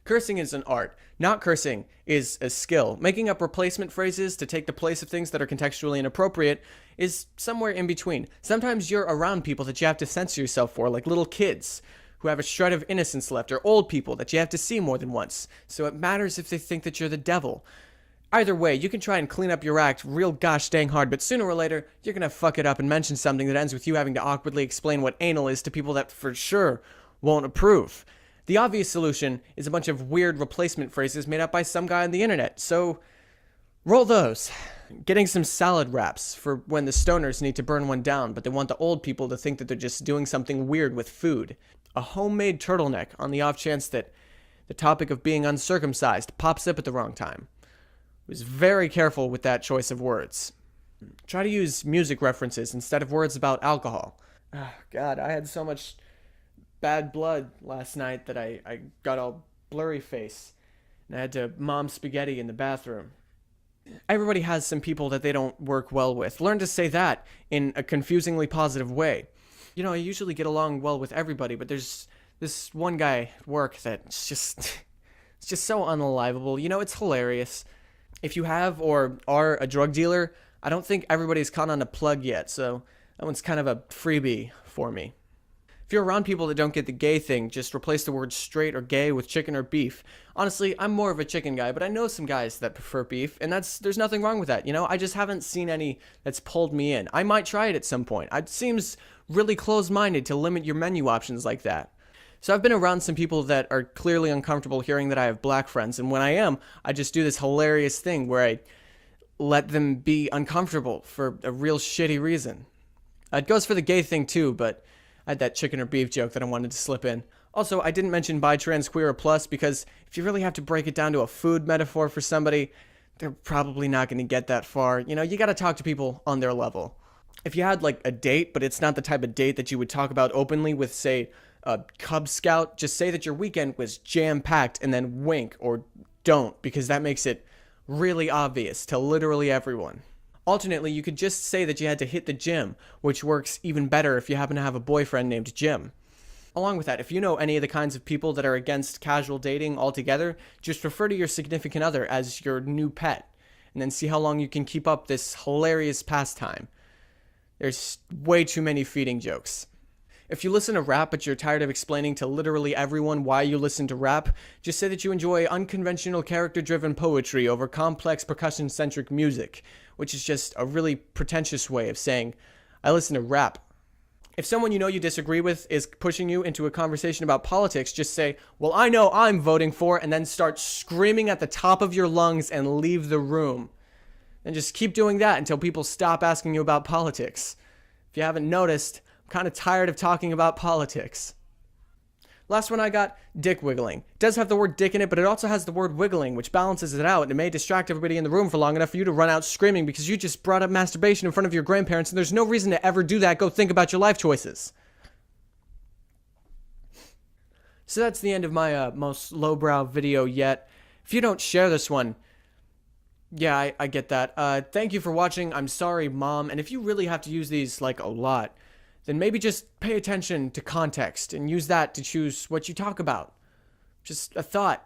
Cursing is an art. Not cursing is a skill. Making up replacement phrases to take the place of things that are contextually inappropriate is somewhere in between. Sometimes you're around people that you have to censor yourself for, like little kids who have a shred of innocence left, or old people that you have to see more than once. So it matters if they think that you're the devil. Either way, you can try and clean up your act real gosh dang hard, but sooner or later, you're gonna fuck it up and mention something that ends with you having to awkwardly explain what anal is to people that for sure won't approve. The obvious solution is a bunch of weird replacement phrases made up by some guy on the internet, so roll those. Getting some salad wraps for when the stoners need to burn one down, but they want the old people to think that they're just doing something weird with food. A homemade turtleneck on the off chance that the topic of being uncircumcised pops up at the wrong time. Was very careful with that choice of words. Try to use music references instead of words about alcohol. Oh, God, I had so much bad blood last night that I got all blurry face. And I had to mom spaghetti in the bathroom. Everybody has some people that they don't work well with. Learn to say that in a confusingly positive way. You know, I usually get along well with everybody, but there's this one guy at work that's just... it's just so unalivable. You know, it's hilarious. If you have or are a drug dealer, I don't think everybody's caught on a plug yet, so that one's kind of a freebie for me. If you're around people that don't get the gay thing, just replace the word straight or gay with chicken or beef. Honestly, I'm more of a chicken guy, but I know some guys that prefer beef, and there's nothing wrong with that, you know? I just haven't seen any that's pulled me in. I might try it at some point. It seems really closed-minded to limit your menu options like that. So I've been around some people that are clearly uncomfortable hearing that I have black friends, and when I am, I just do this hilarious thing where I let them be uncomfortable for a real shitty reason. It goes for the gay thing too, but I had that chicken or beef joke that I wanted to slip in. Also, I didn't mention bi, trans, queer, or plus because if you really have to break it down to a food metaphor for somebody, they're probably not going to get that far. You know, you got to talk to people on their level. If you had like a date, but it's not the type of date that you would talk about openly with, say, a Cub Scout, just say that your weekend was jam-packed and then wink or don't, because that makes it really obvious to literally everyone. Alternately, you could just say that you had to hit the gym, which works even better if you happen to have a boyfriend named Jim. Along with that, if you know any of the kinds of people that are against casual dating altogether, just refer to your significant other as your new pet, and then see how long you can keep up this hilarious pastime. There's way too many feeding jokes. If you listen to rap but you're tired of explaining to literally everyone why you listen to rap, just say that you enjoy unconventional character-driven poetry over complex percussion-centric music, which is just a really pretentious way of saying, I listen to rap. If someone you know you disagree with is pushing you into a conversation about politics, just say, well, I know I'm voting for, and then start screaming at the top of your lungs and leave the room. And just keep doing that until people stop asking you about politics. If you haven't noticed, I'm kind of tired of talking about politics. Last one I got, dick wiggling. It does have the word dick in it, but it also has the word wiggling, which balances it out, and it may distract everybody in the room for long enough for you to run out screaming because you just brought up masturbation in front of your grandparents, and there's no reason to ever do that. Go think about your life choices. So that's the end of my most lowbrow video yet. If you don't share this one, yeah, I get that. Thank you for watching. I'm sorry, Mom. And if you really have to use these, like, a lot, then maybe just pay attention to context and use that to choose what you talk about. Just a thought.